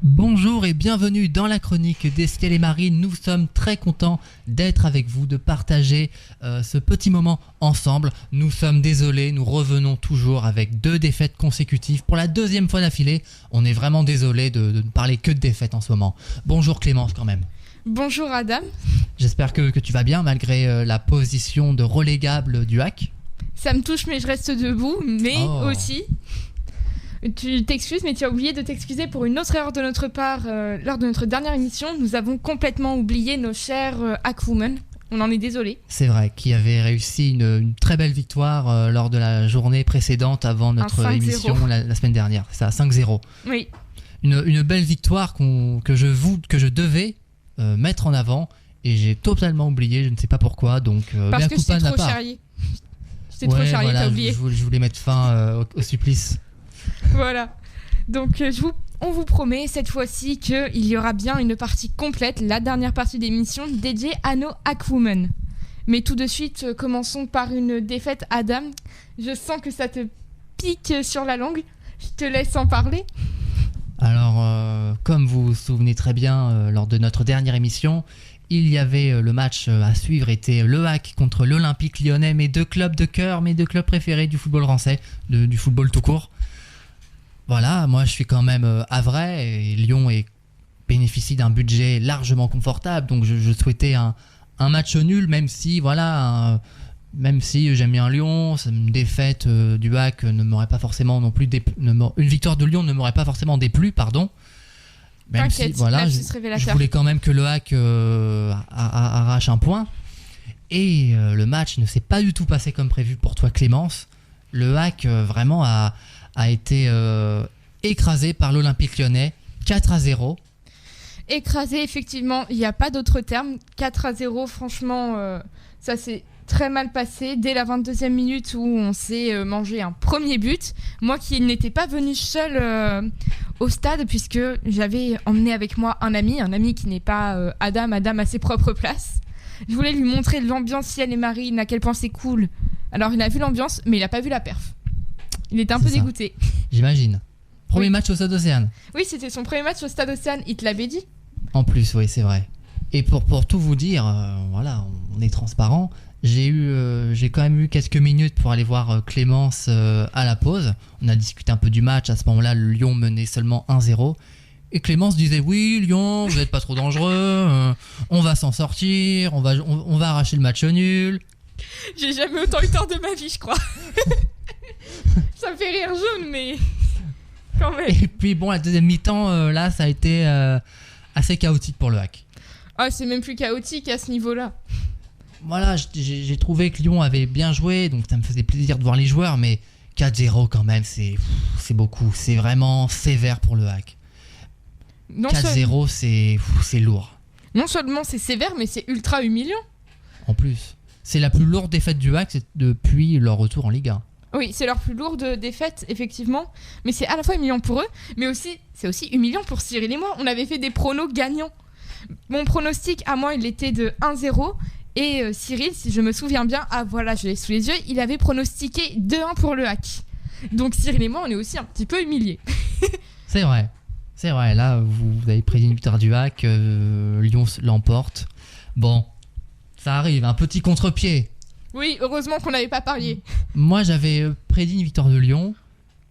Bonjour et bienvenue dans la chronique d'Estelle et Marie. Nous sommes très contents d'être avec vous, de partager ce petit moment ensemble. Nous sommes désolés, nous revenons toujours avec 2 défaites consécutives pour la 2e fois d'affilée. On est vraiment désolés de ne parler que de défaites en ce moment. Bonjour Clémence quand même. Bonjour Adam. J'espère que tu vas bien malgré la position de relégable du HAC. Ça me touche mais je reste debout, mais aussi... Tu t'excuses, mais tu as oublié de t'excuser pour une autre erreur de notre part lors de notre dernière émission. Nous avons complètement oublié nos chers Hackwomen. On en est désolé. C'est vrai, qui avait réussi une très belle victoire lors de la journée précédente avant notre émission la semaine dernière. C'est ça, 5-0. Oui. Une belle victoire que je devais mettre en avant et j'ai totalement oublié, je ne sais pas pourquoi. Donc, parce que c'est trop charrié. C'est trop charrié, voilà, t'as oublié. Je voulais mettre fin au supplice. Voilà. Donc on vous promet cette fois-ci qu'il y aura bien une partie complète, la dernière partie d'émission dédiée à nos Hackwomen. Mais tout de suite, commençons par une défaite. Adam, je sens que ça te pique sur la langue. Je te laisse en parler. Alors, comme vous vous souvenez très bien, lors de notre dernière émission, il y avait le match à suivre, était le HAC contre l'Olympique Lyonnais, mes 2 clubs de cœur, mes 2 clubs préférés du football français, du football tout court. Voilà, moi je suis quand même havrais et Lyon bénéficie d'un budget largement confortable, donc je souhaitais un match nul, même si j'aime bien Lyon, une défaite du HAC ne m'aurait pas forcément non plus une victoire de Lyon ne m'aurait pas forcément déplu, pardon. Même si voilà, je voulais quand même que le HAC arrache un point. Et le match ne s'est pas du tout passé comme prévu pour toi Clémence. Le HAC vraiment a été écrasé par l'Olympique Lyonnais, 4-0. Écrasé, effectivement, il n'y a pas d'autre terme. 4-0, franchement, ça s'est très mal passé. Dès la 22e minute où on s'est mangé un premier but. Moi qui n'étais pas venue seule au stade, puisque j'avais emmené avec moi un ami qui n'est pas Adam à ses propres places. Je voulais lui montrer l'ambiance ciel et marine, à quel point c'est cool. Alors il a vu l'ambiance, mais il n'a pas vu la perf. Il était un peu dégoûté. J'imagine. Premier match au Stade Océane. Oui, c'était son premier match au Stade Océane, il te l'avait dit. En plus, oui, c'est vrai. Et pour tout vous dire, voilà, on est transparent. J'ai quand même eu quelques minutes pour aller voir Clémence à la pause. On a discuté un peu du match. À ce moment-là, Lyon menait seulement 1-0. Et Clémence disait oui, Lyon, vous n'êtes pas trop dangereux. On va s'en sortir. On va arracher le match nul. J'ai jamais autant eu tort de ma vie, je crois. Ça me fait rire jaune, mais quand même. Et puis bon, la deuxième mi-temps, là, ça a été assez chaotique pour le HAC. Ah, c'est même plus chaotique à ce niveau-là. Voilà, j'ai trouvé que Lyon avait bien joué, donc ça me faisait plaisir de voir les joueurs, mais 4-0 quand même, c'est beaucoup. C'est vraiment sévère pour le HAC. 4-0, c'est lourd. Non seulement c'est sévère, mais c'est ultra humiliant. En plus, c'est la plus lourde défaite du HAC depuis leur retour en Ligue 1. Oui, c'est leur plus lourde défaite, effectivement. Mais c'est à la fois humiliant pour eux, mais c'est aussi humiliant pour Cyril et moi. On avait fait des pronos gagnants. Mon pronostic, à moi, il était de 1-0. Et Cyril, si je me souviens bien, voilà, je l'ai sous les yeux, il avait pronostiqué 2-1 pour le HAC. Donc Cyril et moi, on est aussi un petit peu humiliés. C'est vrai. Là, vous avez prédit une victoire du HAC, Lyon l'emporte. Bon, ça arrive, un petit contre-pied. Oui, heureusement qu'on n'avait pas parié. Moi, j'avais prédit une victoire de Lyon.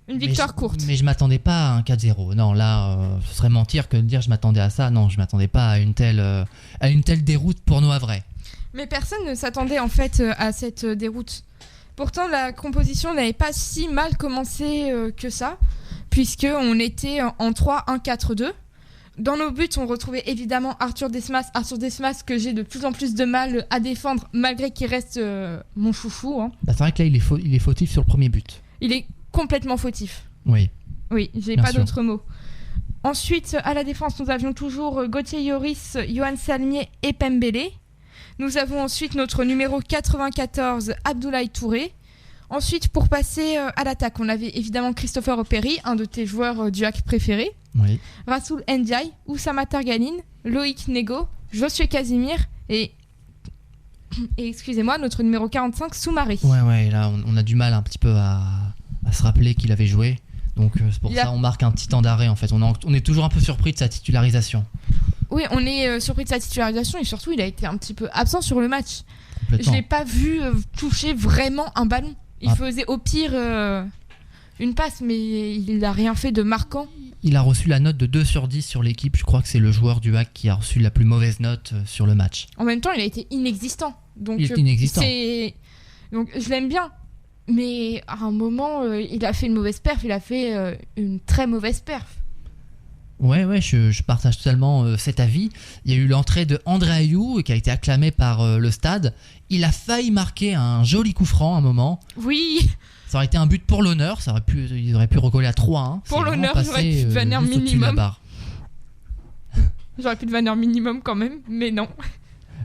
Une victoire courte. Mais je m'attendais pas à un 4-0. Non, là, ce serait mentir que de dire je m'attendais à ça. Non, je m'attendais pas à une telle déroute pour nos Havrais. Mais personne ne s'attendait en fait à cette déroute. Pourtant, la composition n'avait pas si mal commencé que ça, puisqu'on était en 3-1-4-2. Dans nos buts, on retrouvait évidemment Arthur Desmas que j'ai de plus en plus de mal à défendre, malgré qu'il reste mon chouchou. Hein. Bah, c'est vrai que là, il est fautif sur le premier but. Il est complètement fautif. Oui. Oui, j'ai pas d'autres mots. Ensuite, à la défense, nous avions toujours Gauthier Lloris, Yoann Salmier et Pembele. Nous avons ensuite notre numéro 94, Abdoulaye Touré. Ensuite, pour passer à l'attaque, on avait évidemment Christopher Opéry, un de tes joueurs du HAC préférés. Oui. Rassoul Ndiaye, Oussama Targanine, Loïc Nego, Josué Casimir et excusez-moi, notre numéro 45, Soumaré. Ouais, là, on a du mal un petit peu à se rappeler qu'il avait joué. Donc c'est pour ça on marque un petit temps d'arrêt en fait. On est toujours un peu surpris de sa titularisation. Oui, on est surpris de sa titularisation et surtout il a été un petit peu absent sur le match. Je l'ai pas vu toucher vraiment un ballon. Il faisait au pire une passe, mais il n'a rien fait de marquant. Il a reçu la note de 2 sur 10 sur l'équipe. Je crois que c'est le joueur du HAC qui a reçu la plus mauvaise note sur le match. En même temps, il a été inexistant. Donc, il est inexistant. Donc je l'aime bien. Mais à un moment, il a fait une mauvaise perf. Il a fait une très mauvaise perf. Ouais, je partage totalement cet avis. Il y a eu l'entrée de André Ayou qui a été acclamé par le stade. Il a failli marquer un joli coup franc à un moment. Oui. Ça aurait été un but pour l'honneur. Ils auraient pu recoller à 3-1. Pour l'honneur, j'aurais pu de valeur minimum. J'aurais pu de valeur minimum quand même, mais non.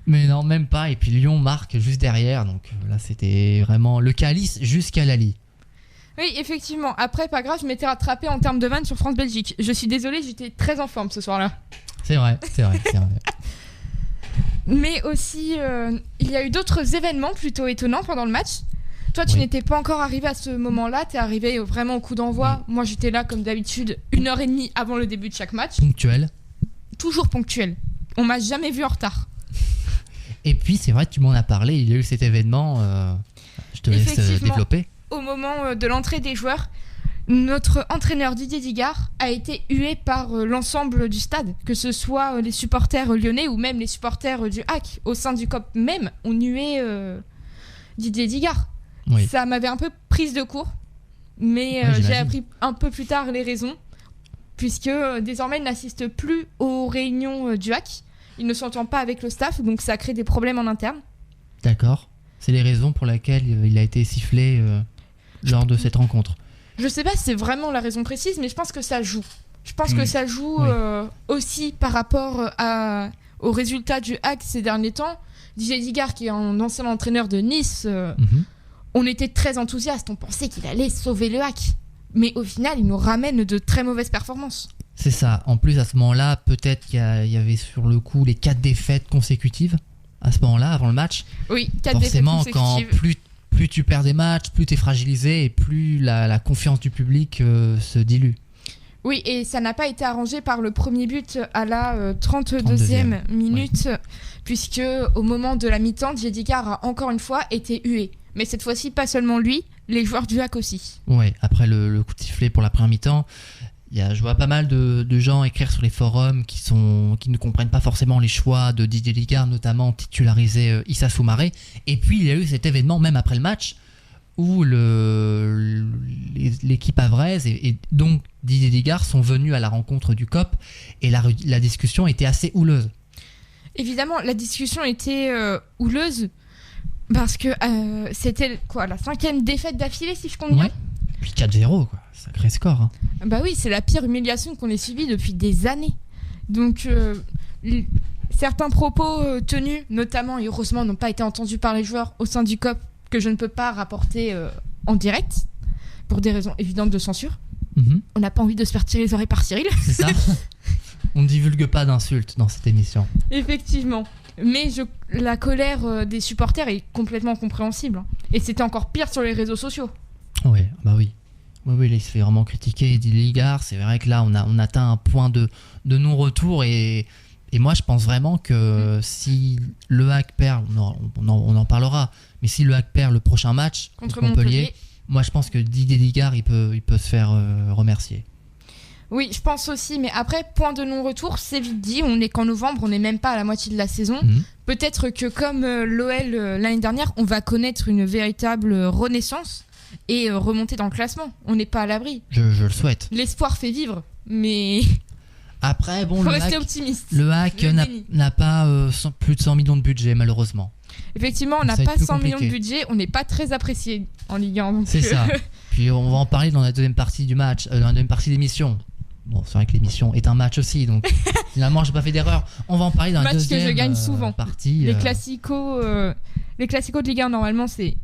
Mais non, même pas. Et puis Lyon marque juste derrière. Donc là, c'était vraiment le calice jusqu'à Lali. Oui, effectivement. Après, pas grave, je m'étais rattrapé en termes de vannes sur France-Belgique. Je suis désolée, j'étais très en forme ce soir-là. C'est vrai. Mais aussi, il y a eu d'autres événements plutôt étonnants pendant le match. Toi, tu n'étais pas encore arrivé à ce moment-là. Tu es arrivé vraiment au coup d'envoi. Moi, j'étais là, comme d'habitude, 1h30 avant le début de chaque match. Ponctuel. Toujours ponctuel. On m'a jamais vu en retard. Et puis, c'est vrai, tu m'en as parlé. Il y a eu cet événement. Je te laisse développer. Au moment de l'entrée des joueurs, notre entraîneur Didier Digard a été hué par l'ensemble du stade, que ce soit les supporters lyonnais ou même les supporters du HAC. Au sein du COP même, on huait Didier Digard. Oui. Ça m'avait un peu prise de court, mais j'ai appris un peu plus tard les raisons, puisque désormais il n'assiste plus aux réunions du HAC. Il ne s'entend pas avec le staff, donc ça crée des problèmes en interne. D'accord. C'est les raisons pour lesquelles il a été sifflé lors de cette rencontre. Je sais pas si c'est vraiment la raison précise, mais je pense que ça joue. Je pense que ça joue aussi par rapport aux résultats du HAC ces derniers temps. Didier Digard, qui est un ancien entraîneur de Nice, on était très enthousiastes. On pensait qu'il allait sauver le HAC. Mais au final, il nous ramène de très mauvaises performances. C'est ça. En plus, à ce moment-là, peut-être qu'il y avait sur le coup les 4 défaites consécutives. À ce moment-là, avant le match. Oui, 4 défaites consécutives. Forcément, quand plus tu perds des matchs, plus tu es fragilisé et plus la confiance du public se dilue. Oui, et ça n'a pas été arrangé par le premier but à la 32e minute, puisque au moment de la mi-temps, Didier Digard a encore une fois été hué. Mais cette fois-ci, pas seulement lui, les joueurs du HAC aussi. Ouais, après le coup de sifflet pour la première mi-temps, je vois pas mal de gens écrire sur les forums qui ne comprennent pas forcément les choix de Didier Digard, notamment titulariser Issa Soumaré. Et puis il y a eu cet événement même après le match où l'équipe havraise et donc Didier Digard sont venus à la rencontre du COP et la discussion était assez houleuse. Évidemment, la discussion était houleuse parce que c'était la 5e défaite d'affilée si je compte bien. Puis 4-0 quoi. Sacré score. Hein. Bah oui, c'est la pire humiliation qu'on ait subie depuis des années. Donc, certains propos tenus, notamment et heureusement, n'ont pas été entendus par les joueurs au sein du COP, que je ne peux pas rapporter en direct, pour des raisons évidentes de censure. On n'a pas envie de se faire tirer les oreilles par Cyril. C'est ça. On ne divulgue pas d'insultes dans cette émission. Effectivement. Mais la colère des supporters est complètement compréhensible. Hein. Et c'était encore pire sur les réseaux sociaux. Ouais, bah oui. Oui, il se fait vraiment critiquer, Didier Digard. C'est vrai que là, on atteint un point de non-retour. Et moi, je pense vraiment que si le HAC perd, on en parlera, mais si le HAC perd le prochain match contre Montpellier, moi, je pense que Didier Digard, il peut se faire remercier. Oui, je pense aussi. Mais après, point de non-retour, c'est vite dit. On n'est qu'en novembre, on n'est même pas à la moitié de la saison. Peut-être que comme l'OL l'année dernière, on va connaître une véritable renaissance et remonter dans le classement. On n'est pas à l'abri. Je le souhaite. L'espoir fait vivre, mais après, bon, faut rester optimiste. Le HAC n'a pas plus de 100 millions de budget, malheureusement. Effectivement, on n'a pas 100 millions de budget. On n'est pas très apprécié en Ligue 1. C'est ça. Puis on va en parler dans la deuxième partie du match, dans la deuxième partie de l'émission. Bon, c'est vrai que l'émission est un match aussi, donc finalement, j'ai pas fait d'erreur. On va en parler dans la deuxième partie. Match que je gagne souvent. Les classicos de Ligue 1, normalement, c'est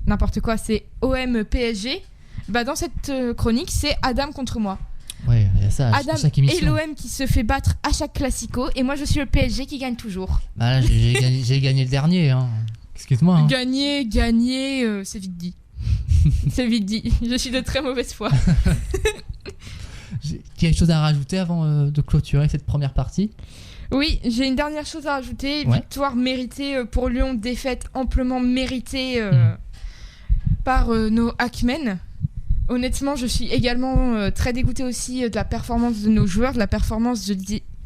n'importe quoi, c'est OM PSG. Bah, dans cette chronique, c'est Adam contre moi. Ouais, il y a ça. Adam et l'OM qui se fait battre à chaque classico, et moi je suis le PSG qui gagne toujours. Bah là, j'ai gagné le dernier. Hein. Excuse-moi. Hein. Gagner, c'est vite dit. C'est vite dit. Je suis de très mauvaise foi. Tu as quelque chose à rajouter avant de clôturer cette première partie ? Oui, j'ai une dernière chose à rajouter. Ouais. Victoire méritée pour Lyon, défaite amplement méritée par nos Hackmen. Honnêtement, je suis également très dégoûtée aussi de la performance de nos joueurs, de la performance de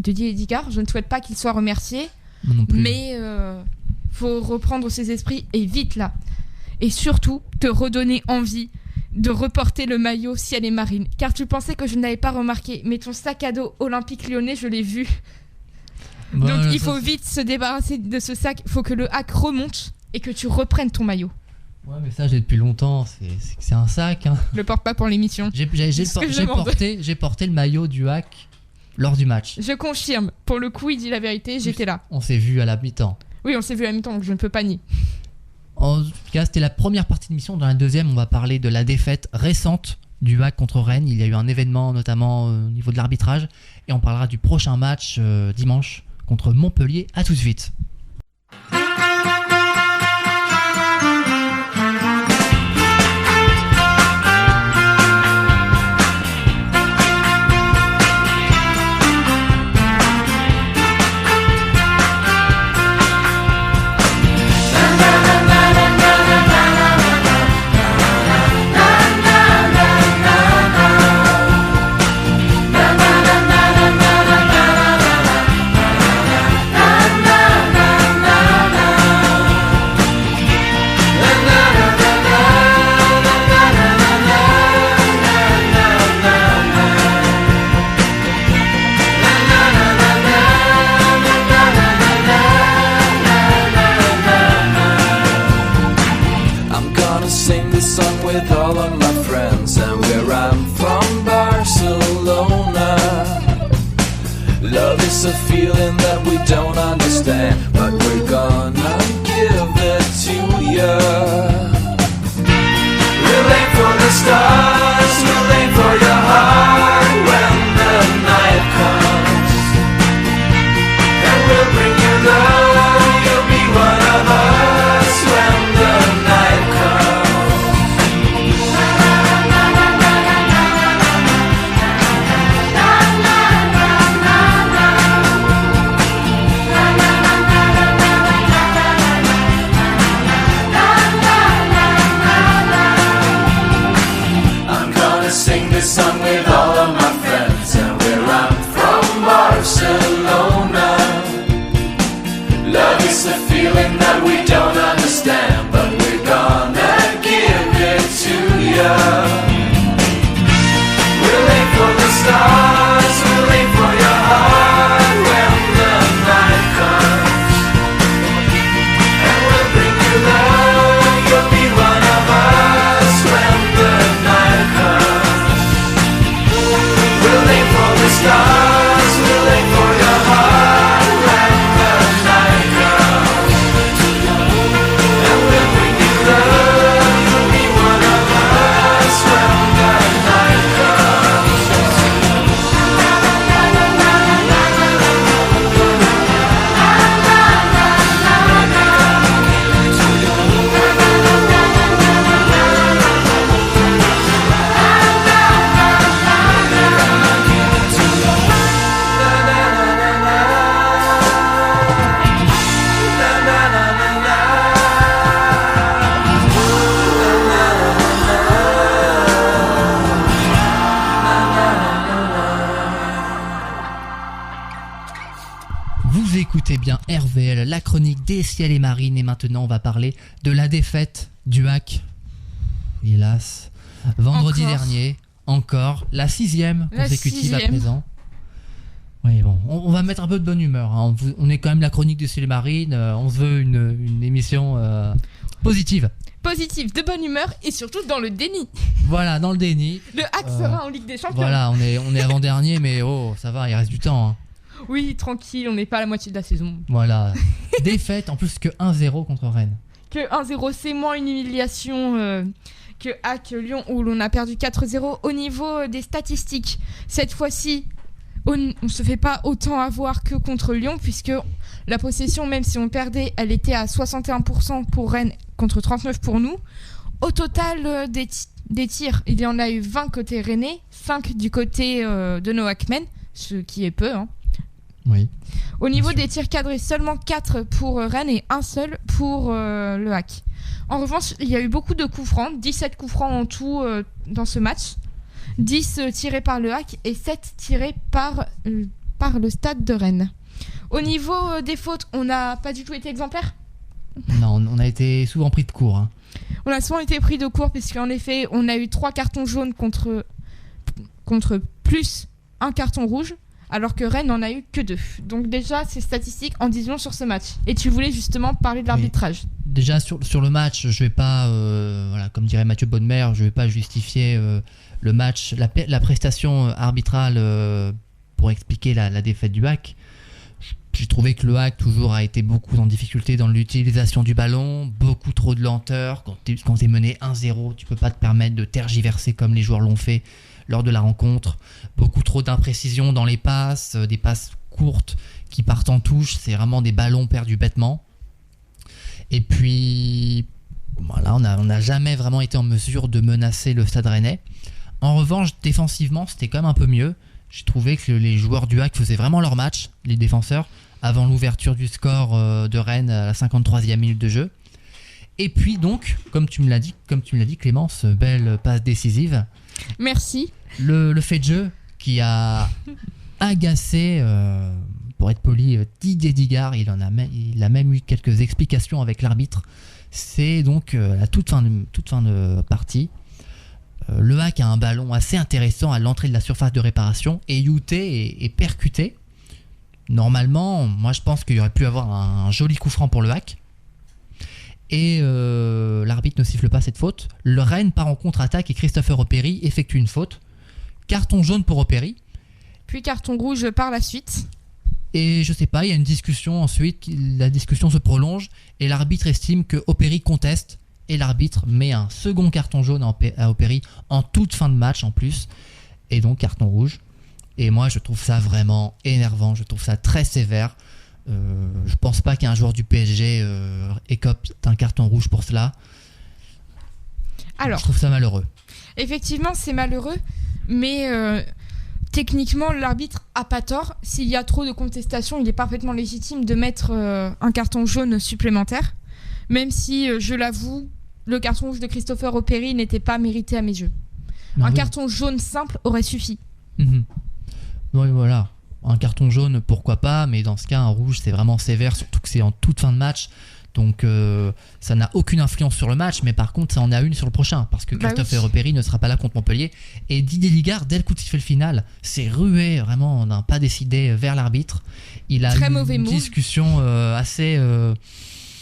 Didier Dicard. Je ne souhaite pas qu'il soit remercié, Moi non plus. mais faut reprendre ses esprits et vite là. Et surtout, te redonner envie de reporter le maillot ciel et marine. Car tu pensais que je n'avais pas remarqué, mais ton sac à dos Olympique Lyonnais, je l'ai vu. Bon, Donc il ça, faut vite se débarrasser de ce sac. Il faut que le hack remonte et que tu reprennes ton maillot. Ouais, mais ça, j'ai depuis longtemps. C'est un sac. Hein. Le porte pas pour l'émission. J'ai ce que je demande. porté le maillot du hack lors du match. Je confirme. Pour le coup, il dit la vérité, j'étais là. On s'est vu à la mi-temps. Oui, on s'est vu à la mi-temps, donc je ne peux pas nier. En tout cas, c'était la première partie de l'émission. Dans la deuxième, on va parler de la défaite récente du hack contre Rennes. Il y a eu un événement, notamment au niveau de l'arbitrage. Et on parlera du prochain match dimanche contre Montpellier. À tout de suite. It's a feeling that we don't understand, but we're gonna give it to you. We'll aim for the stars, we'll aim for your heart when the night comes. And we'll bring you love, you'll be one of us when the night comes. Sing this song with all of my friends, and where I'm from, Barcelona. Love is a feeling that we don't understand, but we're gonna give it to you. We'll aim for the stars, we'll aim for your heart when the night comes. And we'll bring you love, you'll be one of us when the night comes. We'll aim for the stars, we'll aim for your heart when the night comes. And we'll bring you love, you'll be one of us when the night comes. Vous écoutez bien RVL, la chronique des ciels et marines, et maintenant on va parler de la défaite du hack. Hélas, vendredi dernier, encore, la 6e consécutive à présent. Oui, bon, on va mettre un peu de bonne humeur. Hein. On est quand même la chronique des ciels et marines, on se veut une émission positive. Positif, de bonne humeur et surtout dans le déni. Voilà, dans le déni. Le hack sera en Ligue des Champions. Voilà, on est avant-dernier, mais oh, ça va, il reste du temps. Hein. Oui, tranquille, on n'est pas à la moitié de la saison. Voilà. Défaite en plus que 1-0 contre Rennes. Que 1-0, c'est moins une humiliation que Hack Lyon où l'on a perdu 4-0 au niveau des statistiques. Cette fois-ci, on ne se fait pas autant avoir que contre Lyon puisque la possession, même si on perdait, elle était à 61% pour Rennes contre 39% pour nous. Au total des tirs, il y en a eu 20 côté Rennais, 5 du côté de Noakmen, ce qui est peu. Hein. Oui. Au niveau Bien sûr. des tirs cadrés, seulement 4 pour Rennes et un seul pour le Hack. En revanche, il y a eu beaucoup de coups francs, 17 coups francs en tout dans ce match. 10 tirés par le Hack et 7 tirés par le stade de Rennes. Au niveau des fautes, on n'a pas du tout été exemplaire. Non, on a été souvent pris de court. Hein. On a souvent été pris de court puisqu'en effet, on a eu 3 cartons jaunes contre plus un carton rouge, alors que Rennes n'en a eu que 2. Donc déjà, ces statistiques en disent long sur ce match. Et tu voulais justement parler de l'arbitrage. Déjà sur le match, je vais pas, voilà, comme dirait Mathieu Bonnemer, je vais pas justifier le match, la prestation arbitrale pour expliquer la défaite du Hack. J'ai trouvé que le Hack toujours a été beaucoup en difficulté dans l'utilisation du ballon, beaucoup trop de lenteur. Quand t'es mené 1-0, tu peux pas te permettre de tergiverser comme les joueurs l'ont fait lors de la rencontre. Beaucoup trop d'imprécision dans les passes, des passes courtes qui partent en touche. C'est vraiment des ballons perdus bêtement. Et puis, voilà, on n'a jamais vraiment été en mesure de menacer le Stade Rennais. En revanche, défensivement, c'était quand même un peu mieux. J'ai trouvé que les joueurs du Hack faisaient vraiment leur match, les défenseurs, avant l'ouverture du score de Rennes à la 53e minute de jeu. Et puis donc, comme tu me l'as dit Clémence, belle passe décisive. Merci. Le fait de jeu qui a agacé, pour être poli, Didier Digard, il a même eu quelques explications avec l'arbitre. C'est donc la toute fin de partie. Le Hack a un ballon assez intéressant à l'entrée de la surface de réparation et Youté est percuté. Normalement, moi je pense qu'il y aurait pu avoir un joli coup franc pour le Hack. Et l'arbitre ne siffle pas cette faute. Le Rennes part en contre-attaque et Christopher Opéry effectue une faute. Carton jaune pour Opéry. Puis carton rouge par la suite. Et je sais pas, il y a une discussion ensuite, la discussion se prolonge et l'arbitre estime que Opéry conteste. Et l'arbitre met un second carton jaune à Opéry en toute fin de match en plus. Et donc carton rouge. Et moi je trouve ça vraiment énervant, je trouve ça très sévère. Je pense pas qu'un joueur du PSG écope d'un carton rouge pour cela. Alors, je trouve ça malheureux. Effectivement, c'est malheureux, mais techniquement, l'arbitre a pas tort. S'il y a trop de contestations, il est parfaitement légitime de mettre un carton jaune supplémentaire. Même si, je l'avoue, le carton rouge de Christopher Opéry n'était pas mérité à mes yeux. Non, un oui. carton jaune simple aurait suffi. Mhm. Oui, voilà. Un carton jaune, pourquoi pas, mais dans ce cas, un rouge, c'est vraiment sévère, surtout que c'est en toute fin de match. Donc, ça n'a aucune influence sur le match, mais par contre, ça en a une sur le prochain, parce que Christopher Opéry ne sera pas là contre Montpellier. Et Didier Ligard, dès le coup de sifflet final, s'est rué vraiment d'un pas décidé vers l'arbitre. Il a Très eu mauvais une move. discussion assez...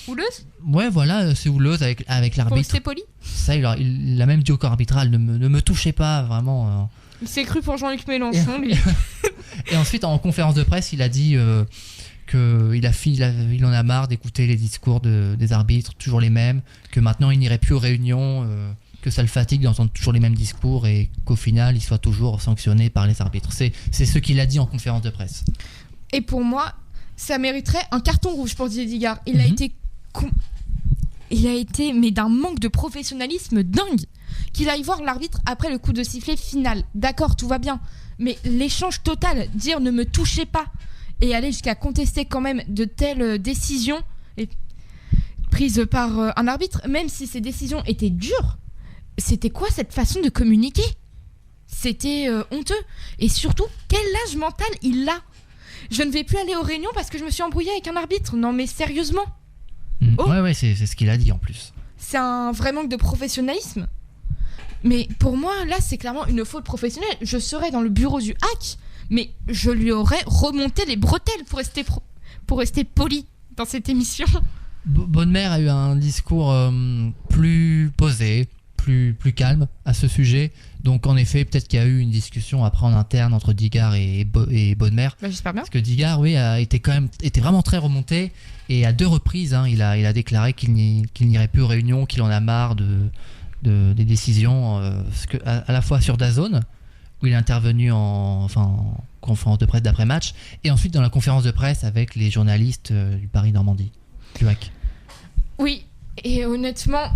Houleuse Ouais, voilà, c'est houleuse avec Pour l'arbitre. rester poli. Ça, il a même dit au corps arbitral, ne me touchez pas, vraiment. Il s'est cru pour Jean-Luc Mélenchon, lui. Et ensuite, en conférence de presse, il a dit qu'il en a marre d'écouter les discours des arbitres, toujours les mêmes, que maintenant il n'irait plus aux réunions, que ça le fatigue d'entendre toujours les mêmes discours et qu'au final, il soit toujours sanctionné par les arbitres. C'est ce qu'il a dit en conférence de presse. Et pour moi, ça mériterait un carton rouge pour Didier Digard. Il a été mais d'un manque de professionnalisme dingue. Qu'il aille voir l'arbitre après le coup de sifflet final. D'accord, tout va bien. Mais l'échange total, dire ne me touchez pas et aller jusqu'à contester quand même de telles décisions prises par un arbitre, même si ces décisions étaient dures, c'était quoi cette façon de communiquer ? C'était honteux. Et surtout, quel âge mental il a ? Je ne vais plus aller aux réunions parce que je me suis embrouillée avec un arbitre. Non mais sérieusement ? Oh. Ouais, c'est ce qu'il a dit en plus. C'est un vrai manque de professionnalisme. Mais pour moi, là, c'est clairement une faute professionnelle. Je serais dans le bureau du Hack, mais je lui aurais remonté les bretelles pour rester poli dans cette émission. Bonnemer a eu un discours plus posé, plus calme à ce sujet. Donc en effet, peut-être qu'il y a eu une discussion après en interne entre Digard et Bonnemer. Bah, j'espère bien. Parce que Digard, oui, était vraiment très remonté. Et à 2 reprises, il a déclaré qu'il n'irait plus aux réunions, qu'il en a marre des décisions, à la fois sur DAZN, où il est intervenu en conférence de presse d'après-match, et ensuite dans la conférence de presse avec les journalistes du Paris-Normandie, du Hack. Oui, et honnêtement,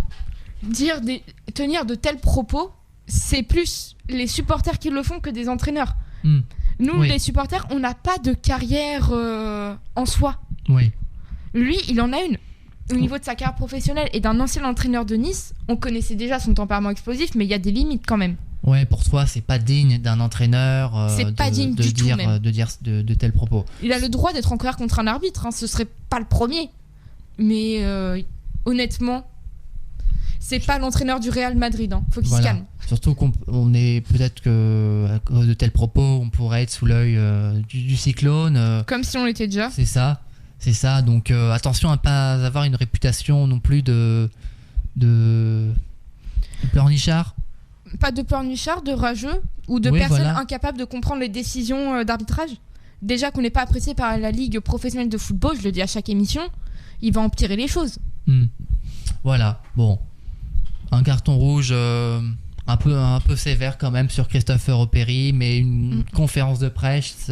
tenir de tels propos, c'est plus les supporters qui le font que des entraîneurs. Hmm. Nous, Oui. les supporters, on n'a pas de carrière en soi. Oui. Lui, il en a une. Au niveau de sa carrière professionnelle et d'un ancien entraîneur de Nice, on connaissait déjà son tempérament explosif, mais il y a des limites quand même. Ouais, pour toi, c'est pas digne d'un entraîneur C'est pas digne du tout, même. de dire de tels propos. Il a le droit d'être en colère contre un arbitre, hein, ce serait pas le premier. Mais honnêtement, c'est pas l'entraîneur du Real Madrid, hein. Faut qu'il se calme. Surtout qu'on est peut-être que à cause de tels propos, on pourrait être sous l'œil du cyclone. Comme si on l'était déjà. C'est ça. Donc attention à pas avoir une réputation non plus de pleurnichard. Pas de pleurnichard, de rageux ou de Oui, personnes voilà. incapables de comprendre les décisions d'arbitrage. Déjà qu'on n'est pas apprécié par la Ligue professionnelle de football, je le dis à chaque émission, il va empirer les choses. Voilà. Bon, un carton rouge un peu sévère quand même sur Christopher Opéry, mais une conférence de presse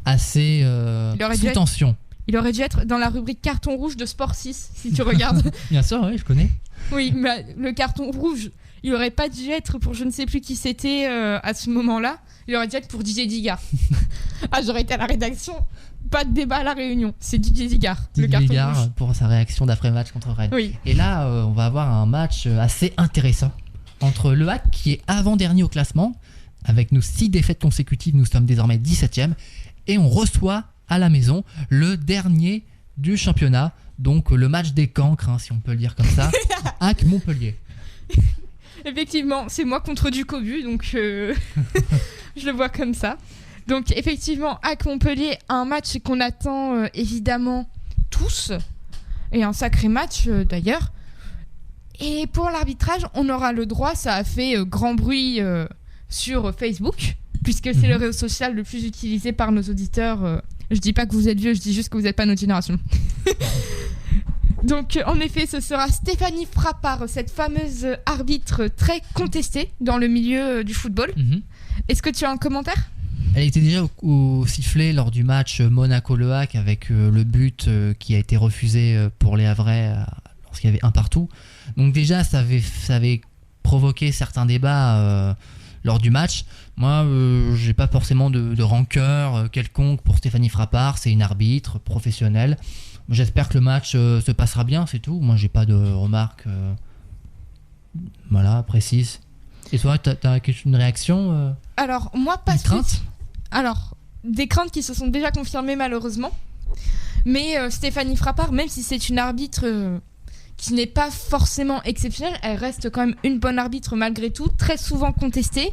assez Il aurait sous dû être- tension. Il aurait dû être dans la rubrique carton rouge de Sport 6, si tu regardes. Bien sûr, oui, je connais. Oui, mais le carton rouge, il aurait pas dû être pour je ne sais plus qui c'était à ce moment-là. Il aurait dû être pour Didier Digard. Ah, j'aurais été à la rédaction. Pas de débat à la réunion. C'est Didier Digard, le Didier carton Digard rouge. pour sa réaction d'après-match contre Rennes. Oui. Et là, on va avoir un match assez intéressant entre Le Hack, qui est avant-dernier au classement, avec nos 6 défaites consécutives, nous sommes désormais 17e, et on reçoit à la maison le dernier du championnat, donc le match des cancres, hein, si on peut le dire comme ça, Hack Montpellier. Effectivement, c'est moi contre Ducobu, donc je le vois comme ça. Donc effectivement, à Montpellier, un match qu'on attend évidemment tous, et un sacré match d'ailleurs. Et pour l'arbitrage, on aura le droit, ça a fait grand bruit sur Facebook, puisque c'est le réseau social le plus utilisé par nos auditeurs. Je dis pas que vous êtes vieux, je dis juste que vous n'êtes pas notre génération. Donc en effet, ce sera Stéphanie Frappard, cette fameuse arbitre très contestée dans le milieu du football. Est-ce que tu as un commentaire ? Elle était déjà au sifflet lors du match Monaco-Le Hack, avec le but qui a été refusé pour les Havrais lorsqu'il y avait un partout. Donc déjà, ça avait provoqué certains débats lors du match. Moi, j'ai pas forcément de rancœur quelconque pour Stéphanie Frappard. C'est une arbitre professionnelle. J'espère que le match se passera bien, c'est tout. Moi, j'ai pas de remarques précises. Et toi, t'as une réaction Alors, moi, pas Une crainte suite. Alors, des craintes qui se sont déjà confirmées malheureusement. Mais Stéphanie Frappard, même si c'est une arbitre qui n'est pas forcément exceptionnelle, elle reste quand même une bonne arbitre malgré tout, très souvent contestée.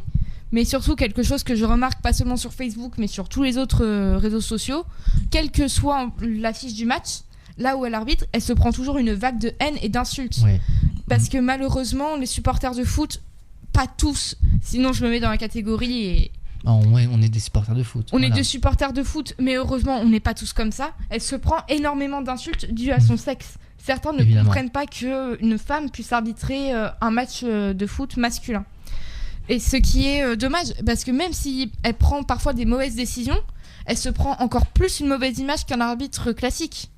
Mais surtout quelque chose que je remarque pas seulement sur Facebook, mais sur tous les autres réseaux sociaux, quelle que soit l'affiche du match, là où elle arbitre, elle se prend toujours une vague de haine et d'insultes. Ouais. Parce que malheureusement, les supporters de foot, pas tous, sinon je me mets dans la catégorie et On est des supporters de foot. on est voilà. des supporters de foot, mais heureusement, on n'est pas tous comme ça. Elle se prend énormément d'insultes dues à son sexe. Certains ne Évidemment. comprennent pas qu'une femme puisse arbitrer un match de foot masculin. Et ce qui est dommage, parce que même si elle prend parfois des mauvaises décisions, elle se prend encore plus une mauvaise image qu'un arbitre classique.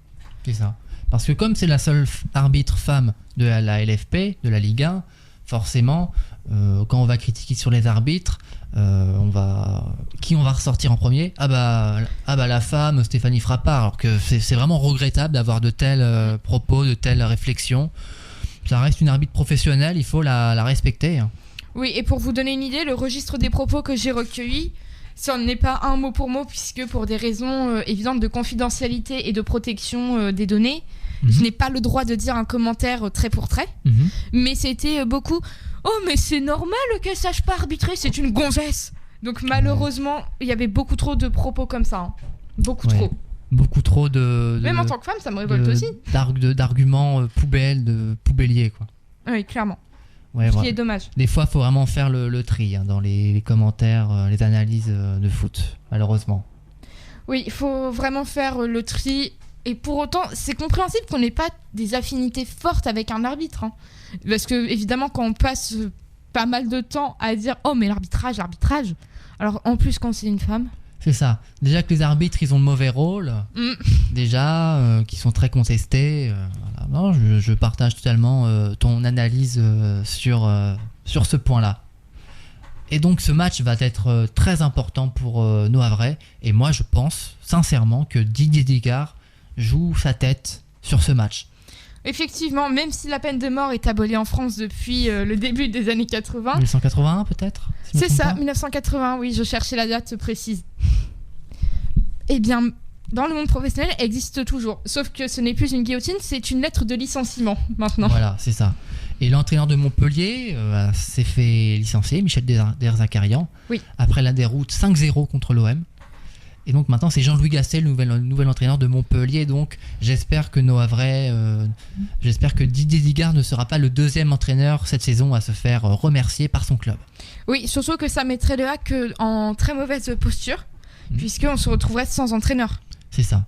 C'est ça. Parce que comme c'est la seule arbitre femme de la LFP, de la Ligue 1, forcément, quand on va critiquer sur les arbitres, qui on va ressortir en premier ? Ah bah la femme, Stéphanie Frappard. Alors que c'est vraiment regrettable d'avoir de tels propos, de telles réflexions. Ça reste une arbitre professionnelle, il faut la respecter. Hein. Oui, et pour vous donner une idée, le registre des propos que j'ai recueillis, ça n'est pas un mot pour mot, puisque pour des raisons évidentes de confidentialité et de protection des données, je n'ai pas le droit de dire un commentaire trait pour trait, mais c'était beaucoup « Oh, mais c'est normal qu'elle sache pas arbitrer, c'est une gonzesse !» Donc malheureusement, il y avait beaucoup trop de propos comme ça. Hein. Beaucoup Ouais. trop. Beaucoup trop de Même en tant que femme, ça me révolte aussi. d'arguments poubelliers, quoi. Oui, clairement. Ouais, Ce qui voilà. est dommage. Des fois, il faut vraiment faire le tri dans les commentaires, les analyses de foot, malheureusement. Oui, il faut vraiment faire le tri. Et pour autant, c'est compréhensible qu'on n'ait pas des affinités fortes avec un arbitre. Hein. Parce que, évidemment, quand on passe pas mal de temps à dire « Oh, mais l'arbitrage. » Alors, en plus, quand c'est une femme... C'est ça. Déjà que les arbitres, ils ont de mauvais rôles, déjà, qui sont très contestés. Voilà. Non, je partage totalement ton analyse sur ce point-là. Et donc ce match va être très important pour nos Havrais. Et moi je pense sincèrement que Didier Digard joue sa tête sur ce match. Effectivement, même si la peine de mort est abolie en France depuis le début des années 80. 1981 peut-être si je me C'est trompe ça, pas 1980, oui, je cherchais la date précise. Eh bien, dans le monde professionnel, elle existe toujours. Sauf que ce n'est plus une guillotine, c'est une lettre de licenciement maintenant. Voilà, c'est ça. Et l'entraîneur de Montpellier s'est fait licencier, Michel Derzakarian, Oui. après la déroute 5-0 contre l'OM. Et donc maintenant c'est Jean-Louis Gasset, le nouvel entraîneur de Montpellier. Donc j'espère que nos Havrais, j'espère que Didier Digard ne sera pas le deuxième entraîneur cette saison à se faire remercier par son club. Oui, surtout que ça mettrait le HAC en très mauvaise posture, puisqu'on se retrouverait sans entraîneur. C'est ça.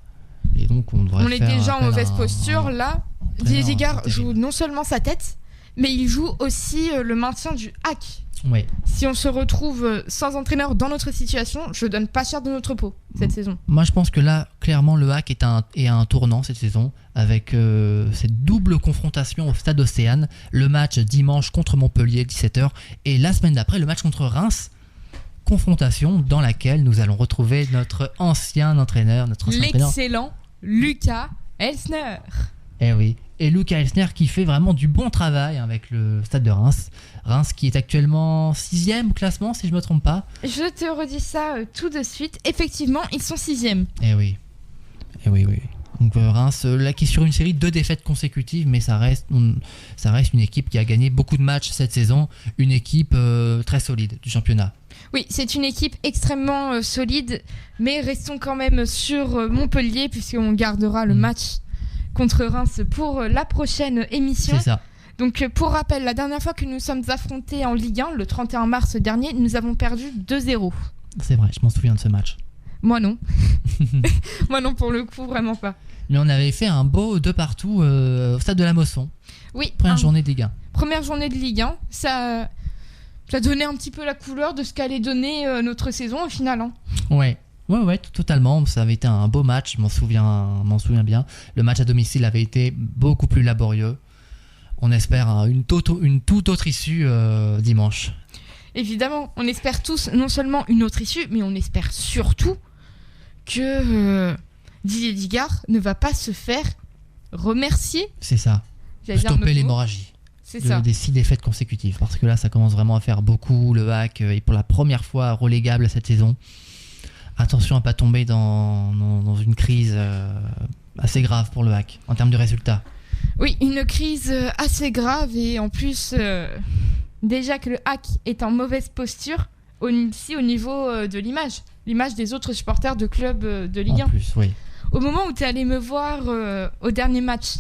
Et donc on devrait On est faire déjà en appel à mauvaise un posture. Là, entraîneur Didier Digard terrible. joue non seulement sa tête, mais il joue aussi le maintien du HAC. Ouais. Si on se retrouve sans entraîneur dans notre situation, je donne pas cher de notre peau cette saison. Moi je pense que là clairement le HAC est à un tournant cette saison avec cette double confrontation au stade Océane, le match dimanche contre Montpellier 17h et la semaine d'après le match contre Reims, confrontation dans laquelle nous allons retrouver notre ancien entraîneur, L'excellent Lucas Elsner. Eh oui, et Lucas Elsner qui fait vraiment du bon travail avec le stade de Reims. Reims qui est actuellement 6ème au classement si je me trompe pas. Je te redis ça tout de suite. Effectivement, ils sont 6e. Eh oui. Donc Reims, là qui est sur une série de 2 défaites consécutives, mais ça reste une équipe qui a gagné beaucoup de matchs cette saison, une équipe très solide du championnat. Oui, c'est une équipe extrêmement solide, mais restons quand même sur Montpellier puisqu'on gardera le match contre Reims pour la prochaine émission. C'est ça. Donc pour rappel, la dernière fois que nous sommes affrontés en Ligue 1, le 31 mars dernier, nous avons perdu 2-0. C'est vrai, je m'en souviens de ce match. Moi non. Moi non, pour le coup, vraiment pas. Mais on avait fait un beau 2 partout au stade de la Mosson. Oui, Première journée de Ligue 1. Première journée de Ligue 1, ça donnait un petit peu la couleur de ce qu'allait donner notre saison au final. Hein. Ouais, totalement. Ça avait été un beau match, je m'en souviens bien. Le match à domicile avait été beaucoup plus laborieux. On espère une toute autre issue dimanche. Évidemment, on espère tous non seulement une autre issue, mais on espère surtout que Didier Digard ne va pas se faire remercier. C'est ça. J'allais dire un Stopper autre mot. l'hémorragie C'est ça. des 6 défaites consécutives. Parce que là, ça commence vraiment à faire beaucoup. Le HAC est pour la première fois relégable cette saison. Attention à ne pas tomber dans une crise assez grave pour le HAC en termes de résultats. Oui, une crise assez grave et en plus, déjà que le HAC est en mauvaise posture, aussi au niveau de l'image des autres supporters de clubs de Ligue 1. En plus, oui. Au moment où tu es allé me voir au dernier match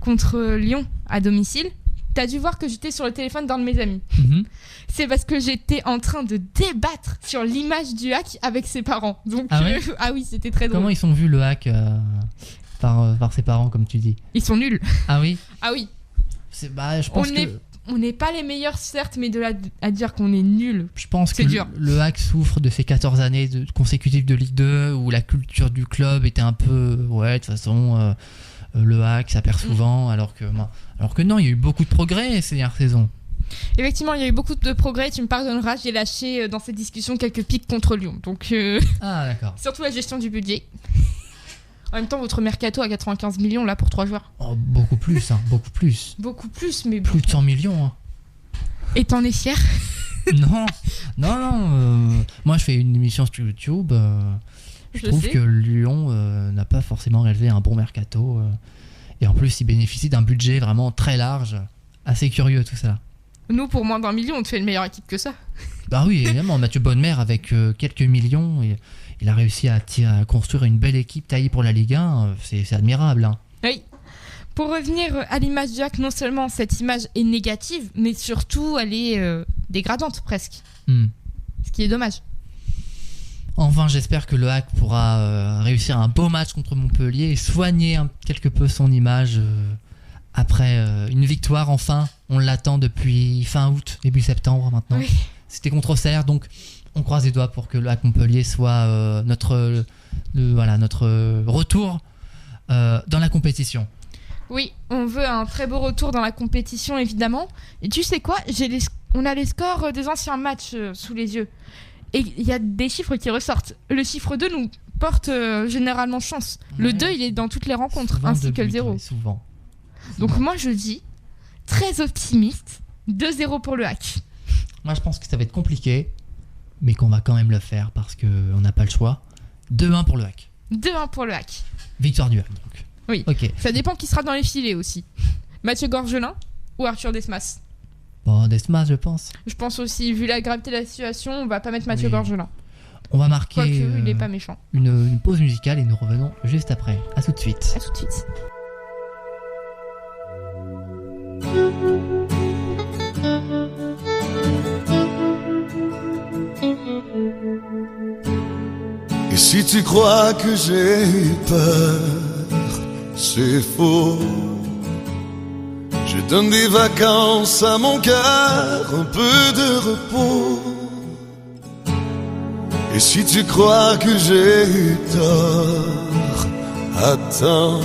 contre Lyon à domicile, tu as dû voir que j'étais sur le téléphone d'un de mes amis. Mhm. C'est parce que j'étais en train de débattre sur l'image du HAC avec ses parents. Donc, Ah ouais ah oui, c'était très drôle. Comment ils ont vu le HAC par ses parents, comme tu dis? Ils sont nuls. Ah oui. Ah oui. Je pense que On n'est pas les meilleurs, certes, mais de là à dire qu'on est nuls. Je pense que C'est dur. le HAC souffre de ces 14 années consécutives de Ligue 2 où la culture du club était un peu de toute façon le HAC ça perd souvent alors que non, il y a eu beaucoup de progrès ces dernières saisons. Effectivement, il y a eu beaucoup de progrès. Tu me pardonneras, j'ai lâché dans cette discussion quelques pics contre Lyon. Donc, Ah d'accord. surtout la gestion du budget. En même temps, votre mercato à 95 millions là pour 3 joueurs. Oh, beaucoup plus, beaucoup plus. Beaucoup plus, mais Plus de 100 millions. Hein. Et t'en es fier? Non. Moi je fais une émission sur YouTube. Je trouve sais. que Lyon n'a pas forcément réalisé un bon mercato. Et en plus, il bénéficie d'un budget vraiment très large. Assez curieux tout ça. Nous, pour moins d'1 million, on te fait une meilleure équipe que ça. Bah oui, évidemment. Mathieu Bonnemer, avec quelques millions, il a réussi à construire une belle équipe taillée pour la Ligue 1. C'est admirable. Hein. Oui. Pour revenir à l'image du HAC, non seulement cette image est négative, mais surtout elle est dégradante presque. Ce qui est dommage. Enfin, j'espère que le HAC pourra réussir un beau match contre Montpellier et soigner quelque peu son image après une victoire. Enfin, on l'attend depuis fin août, début septembre maintenant. Oui. C'était contre Auxerre, donc on croise les doigts pour que le HAC Montpellier soit notre retour dans la compétition. Oui, on veut un très beau retour dans la compétition, évidemment. Et tu sais quoi, on a les scores des anciens matchs sous les yeux. Et il y a des chiffres qui ressortent. Le chiffre 2 nous porte généralement chance. Le 2, il est dans toutes les rencontres, Souvent ainsi deux que le buts, 0. ouais, souvent. Donc moi, je dis, très optimiste, 2-0 pour le Hack. Moi, je pense que ça va être compliqué, mais qu'on va quand même le faire parce qu'on n'a pas le choix. 2-1 pour le Hack. 2-1 pour le Hack. Victoire du Hack, donc. Oui. Ok. Ça dépend qui sera dans les filets aussi. Mathieu Gorgelin ou Arthur Desmas. Bon, Desmas, je pense. Je pense aussi, vu la gravité de la situation, on va pas mettre Mathieu Oui. Gorgelin. On va marquer Quoique, il est pas méchant. une pause musicale et nous revenons juste après. À tout de suite. À tout de suite. Et si tu crois que j'ai eu peur, c'est faux. Je donne des vacances à mon cœur, un peu de repos. Et si tu crois que j'ai eu tort, attends.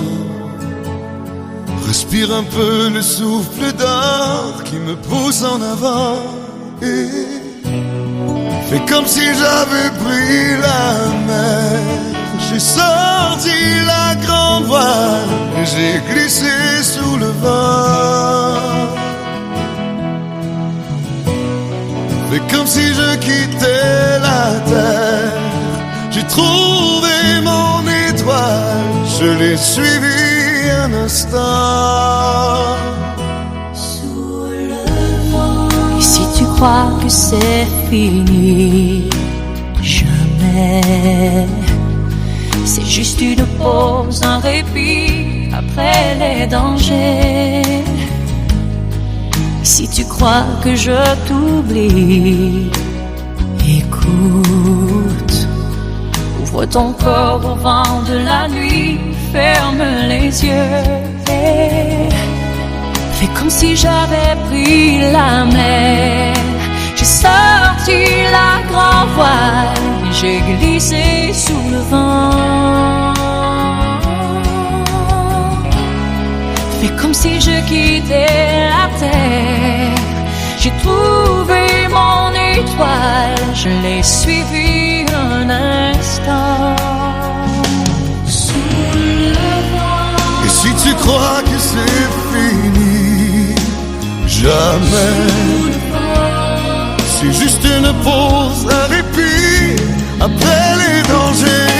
Respire un peu le souffle d'or qui me pousse en avant. Et fais comme si j'avais pris la mer. J'ai sorti la grande voile et j'ai glissé sous le vent. Fais comme si je quittais la terre. J'ai trouvé mon étoile, je l'ai suivi un instant. Sous le vent. Et si tu crois que c'est fini, jamais. C'est juste une pause, un répit après les dangers. Si tu crois que je t'oublie, écoute. Ouvre ton corps au vent de la nuit, ferme les yeux et fais comme si j'avais pris la mer. J'ai sorti la grand voile et j'ai glissé sous le vent. Fais comme si je quittais la terre. J'ai trouvé mon étoile, je l'ai suivi un instant. Sous le vent. Et si tu crois que c'est fini, jamais. C'est juste une pause, un répit après les dangers.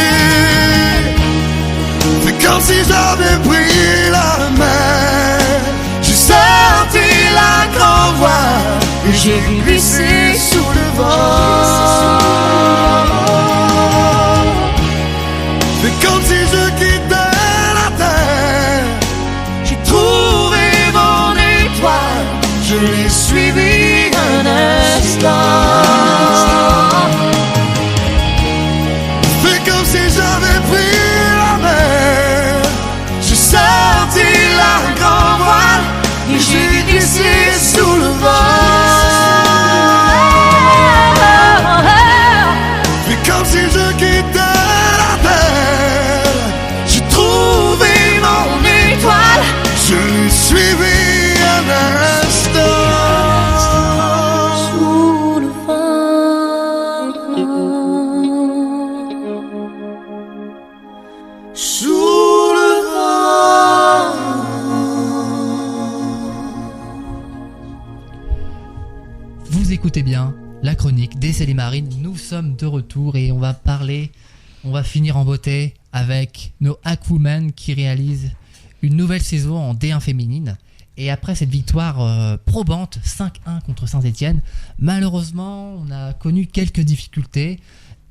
Fais comme si j'avais pris la mer. J'ai sorti la grande voile et j'ai glissé sous le vent. Fais comme si je quittais la terre. J'ai trouvé mon étoile, je l'ai suivi un instant. Fais comme si j'avais pris la mer. J'ai sorti la grande voile et j'ai glissé sous le vent. Fais comme si je quittais la terre. J'ai trouvé mon étoile, je l'ai suivi un instant. Sous le vent. Sous le vent. Vous écoutez bien la chronique des Célé Marines. Nous sommes de retour et on va finir en beauté avec nos Hackwomen qui réalisent une nouvelle saison en D1 féminine. Et après cette victoire probante 5-1 contre Saint-Etienne, malheureusement on a connu quelques difficultés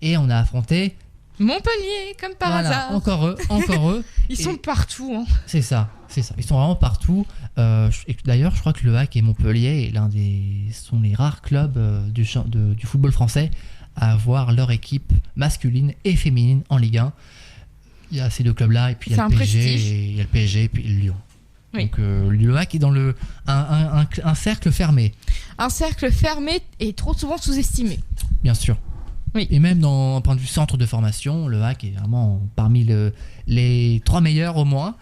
et on a affronté Montpellier, comme par hasard. encore eux. Ils Et- sont partout. Hein. C'est ça. Ils sont vraiment partout. Et d'ailleurs, je crois que le Hack et Montpellier sont les rares clubs du football français à avoir leur équipe masculine et féminine en Ligue 1. Il y a ces deux clubs-là, et puis il y a C'est le un PSG, prestige. et il y a le PSG, et puis Lyon. Oui. Donc le Hack est dans un cercle fermé, Un cercle fermé et trop souvent sous-estimé. bien sûr. Oui. Et même d'un point de vue centre de formation, le Hack est vraiment parmi les 3 meilleurs au moins.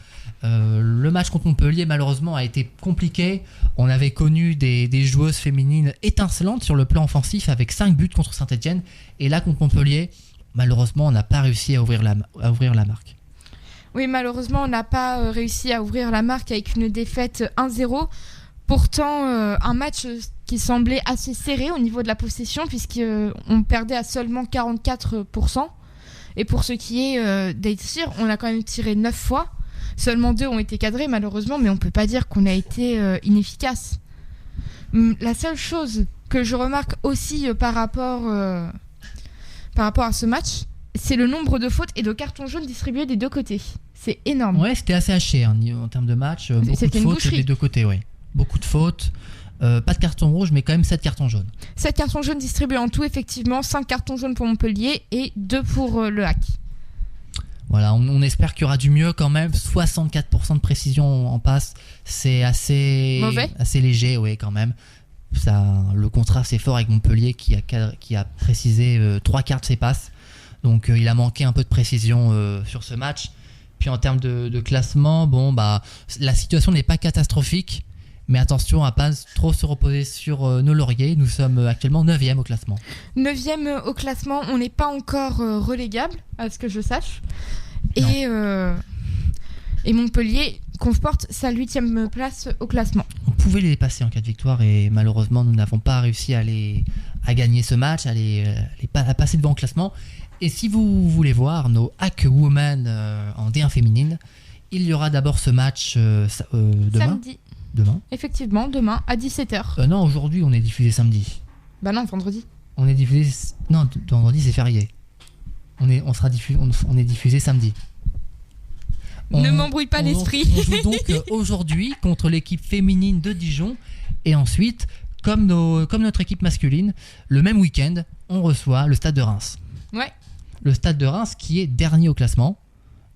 Le match contre Montpellier, malheureusement, a été compliqué. On avait connu des joueuses féminines étincelantes sur le plan offensif avec 5 buts contre Saint-Etienne. Et là, contre Montpellier, malheureusement, on n'a pas réussi à ouvrir la marque. Oui, malheureusement, on n'a pas réussi à ouvrir la marque avec une défaite 1-0. Pourtant, un match qui semblait assez serré au niveau de la possession, puisqu'on perdait à seulement 44%. Et pour ce qui est des tirs, on a quand même tiré 9 fois. Seulement 2 ont été cadrés, malheureusement, mais on ne peut pas dire qu'on a été inefficace. La seule chose que je remarque aussi par rapport à ce match, c'est le nombre de fautes et de cartons jaunes distribués des deux côtés. C'est énorme. Ouais, c'était assez haché en termes de match. Beaucoup C'était de une fautes boucherie. des deux côtés, oui. Beaucoup de fautes. Pas de carton rouge, mais quand même 7 cartons jaunes. 7 cartons jaunes distribués en tout, effectivement. 5 cartons jaunes pour Montpellier et 2 pour le Hack. Voilà, on espère qu'il y aura du mieux quand même. 64% de précision en passe, c'est assez léger, oui, quand même. Le contraste est fort avec Montpellier qui a précisé 3 quarts de ses passes. Donc il a manqué un peu de précision sur ce match. Puis en termes de classement, la situation n'est pas catastrophique. Mais attention à ne pas trop se reposer sur nos lauriers. Nous sommes actuellement 9e au classement. 9e au classement, on n'est pas encore relégable, à ce que je sache. Et Montpellier conforte sa 8e place au classement. On pouvait les dépasser en cas de victoire et malheureusement nous n'avons pas réussi à gagner ce match, à passer devant au classement. Et si vous voulez voir nos Hack Women en D1 féminine, il y aura d'abord ce match demain. Samedi. Demain. Effectivement, demain à 17h. Non, aujourd'hui on est diffusé samedi. Bah non, vendredi. On est diffusé. Non, vendredi c'est férié. On est diffusé samedi. Ne m'embrouille pas l'esprit. On joue donc aujourd'hui contre l'équipe féminine de Dijon. Et ensuite, comme notre équipe masculine, le même week-end, on reçoit le Stade de Reims. Ouais. Le Stade de Reims qui est dernier au classement.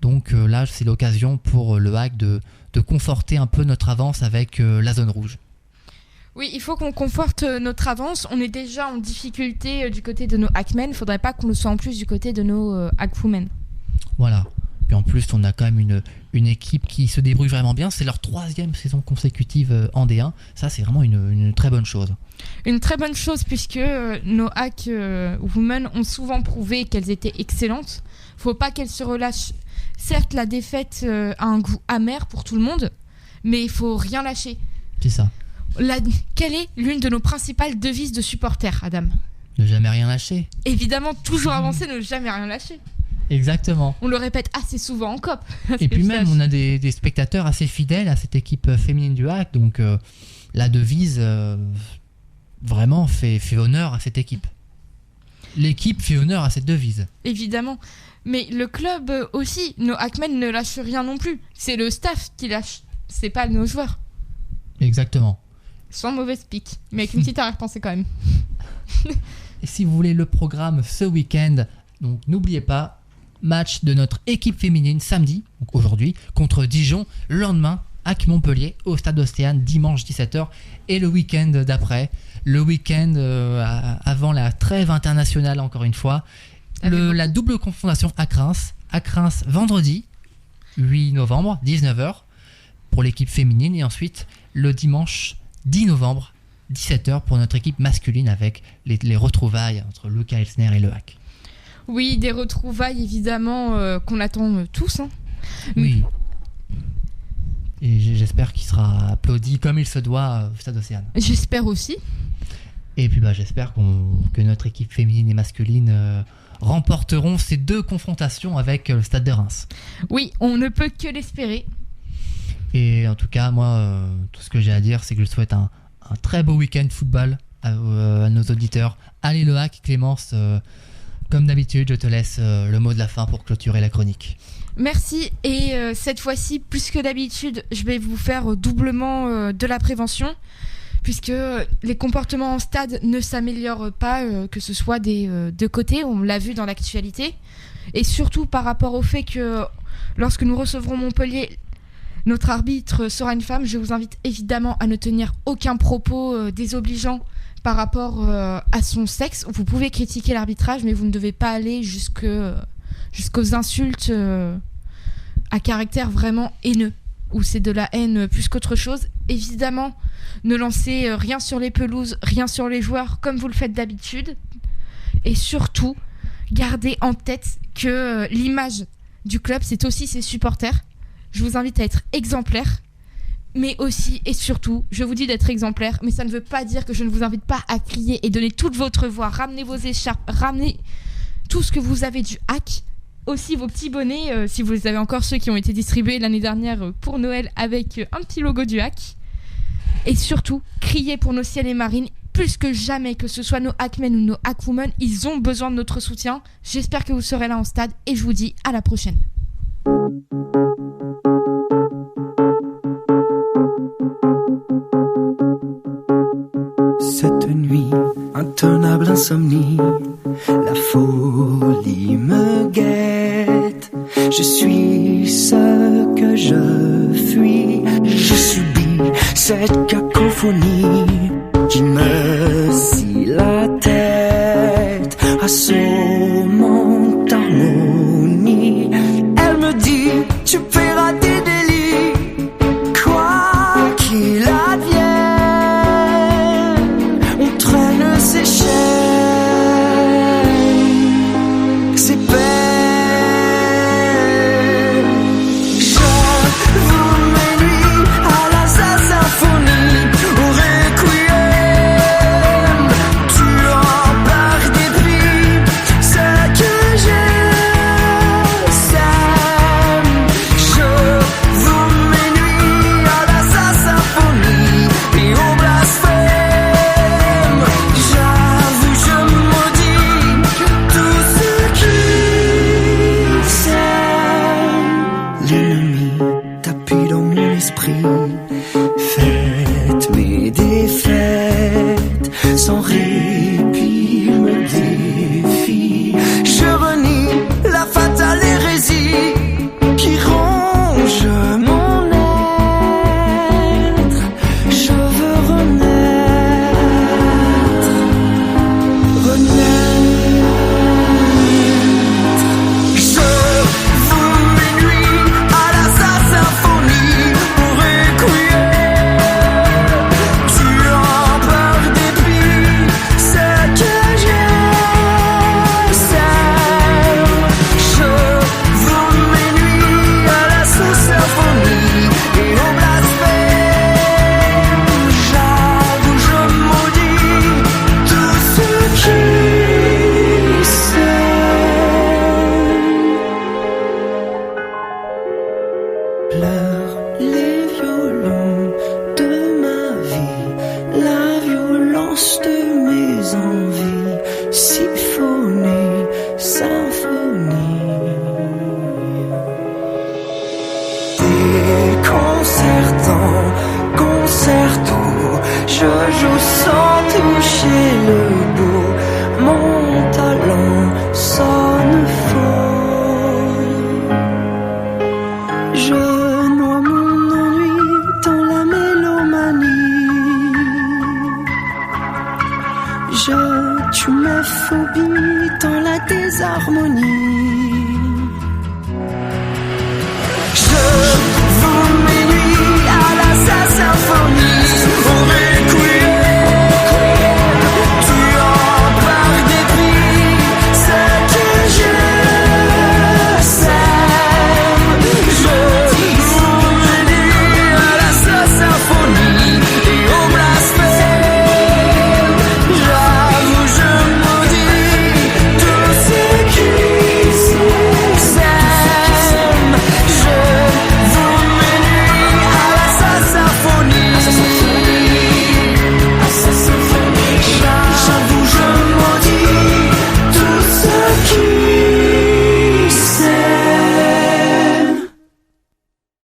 Donc là, c'est l'occasion pour le Hack de conforter un peu notre avance avec la zone rouge. Oui, il faut qu'on conforte notre avance. On est déjà en difficulté du côté de nos Hackmen. Il ne faudrait pas qu'on le soit en plus du côté de nos Hackwomen. Voilà. Puis en plus, on a quand même une équipe qui se débrouille vraiment bien. C'est leur 3e saison consécutive en D1. Ça, c'est vraiment une très bonne chose. Une très bonne chose puisque nos Hackwomen ont souvent prouvé qu'elles étaient excellentes. Il ne faut pas qu'elles se relâchent. Certes, la défaite a un goût amer pour tout le monde, mais il ne faut rien lâcher. C'est ça. Quelle est l'une de nos principales devises de supporters, Adam ? Ne jamais rien lâcher. Évidemment, toujours avancer, ne jamais rien lâcher. Exactement. On le répète assez souvent en COP. Et puis même, on a des spectateurs assez fidèles à cette équipe féminine du Hack. Donc la devise vraiment fait honneur à cette équipe. L'équipe fait honneur à cette devise. Évidemment. Mais le club aussi, nos Hackmen ne lâchent rien non plus. C'est le staff qui lâche. C'est pas nos joueurs. Exactement. Sans mauvaise pique. Mais avec une petite arrière-pensée quand même. Et si vous voulez le programme ce week-end, donc n'oubliez pas, match de notre équipe féminine samedi, donc aujourd'hui, contre Dijon, le lendemain, Hack Montpellier, au Stade Océane, dimanche 17h, et le week-end d'après, le week-end avant la trêve internationale, encore une fois, la double confrontation à Reims vendredi 8 novembre 19h pour l'équipe féminine, et ensuite le dimanche 10 novembre 17h pour notre équipe masculine avec les retrouvailles entre Lucas Elsner et le Hack. Oui, des retrouvailles évidemment qu'on attend tous. Hein. Oui. Et j'espère qu'il sera applaudi comme il se doit au Stade Océane. J'espère aussi. Et puis j'espère que notre équipe féminine et masculine remporteront ces deux confrontations avec le Stade de Reims. Oui, on ne peut que l'espérer. Et en tout cas, moi, tout ce que j'ai à dire, c'est que je souhaite un très beau week-end football à nos auditeurs. Allez le Hack, Clémence, comme d'habitude, je te laisse le mot de la fin pour clôturer la chronique. Merci, et cette fois-ci, plus que d'habitude, je vais vous faire doublement de la prévention, puisque les comportements en stade ne s'améliorent pas, que ce soit des deux côtés, on l'a vu dans l'actualité, et surtout par rapport au fait que lorsque nous recevrons Montpellier, notre arbitre sera une femme. Je vous invite évidemment à ne tenir aucun propos désobligeant par rapport à son sexe. Vous pouvez critiquer l'arbitrage, mais vous ne devez pas aller jusqu'aux insultes à caractère vraiment haineux. où c'est de la haine plus qu'autre chose. Évidemment, ne lancez rien sur les pelouses, rien sur les joueurs comme vous le faites d'habitude. Et surtout, gardez en tête que l'image du club, c'est aussi ses supporters. Je vous invite à être exemplaire. Mais aussi et surtout, je vous dis d'être exemplaire, mais ça ne veut pas dire que je ne vous invite pas à crier et donner toute votre voix. Ramenez vos écharpes, ramenez tout ce que vous avez du hack. Aussi vos petits bonnets, si vous avez encore ceux qui ont été distribués l'année dernière pour Noël avec un petit logo du hack. Et surtout, criez pour nos ciels et marines. Plus que jamais, que ce soit nos hackmen ou nos hackwomen, ils ont besoin de notre soutien. J'espère que vous serez là en stade et je vous dis à la prochaine. Cette nuit, intenable insomnie, la folie me guette. Je suis ce que je fuis, je subis cette cacophonie qui me scie la tête, assommant harmonie. Elle me dit, tu paieras tes délits, quoi qu'il advienne. On traîne ses chaînes, ses peines. J'avoue mes nuits à la symphonie, au requiem. Tu en pars des prix, ce que j'aime. J'avoue mes nuits à la symphonie et au blasphème. J'avoue, je maudis tout ce qui s'aime. L'ennemi tapis dans mon esprit, faites mes défaites, sans répit me défie. Je renie la fatale hérésie qui ronge mon être. Je veux renaître, Je vous mes nuits à la symphonie, au requiem. Tu en pars des prix, ce que j'aime. Je vous mes nuits à la symphonie et au blasphème. J'avoue, je maudis tout ce qui pleurent les violons de ma vie, la violence de mes envies, symphonie, symphonie. Déconcertant, concerto, je joue sans toucher le bout.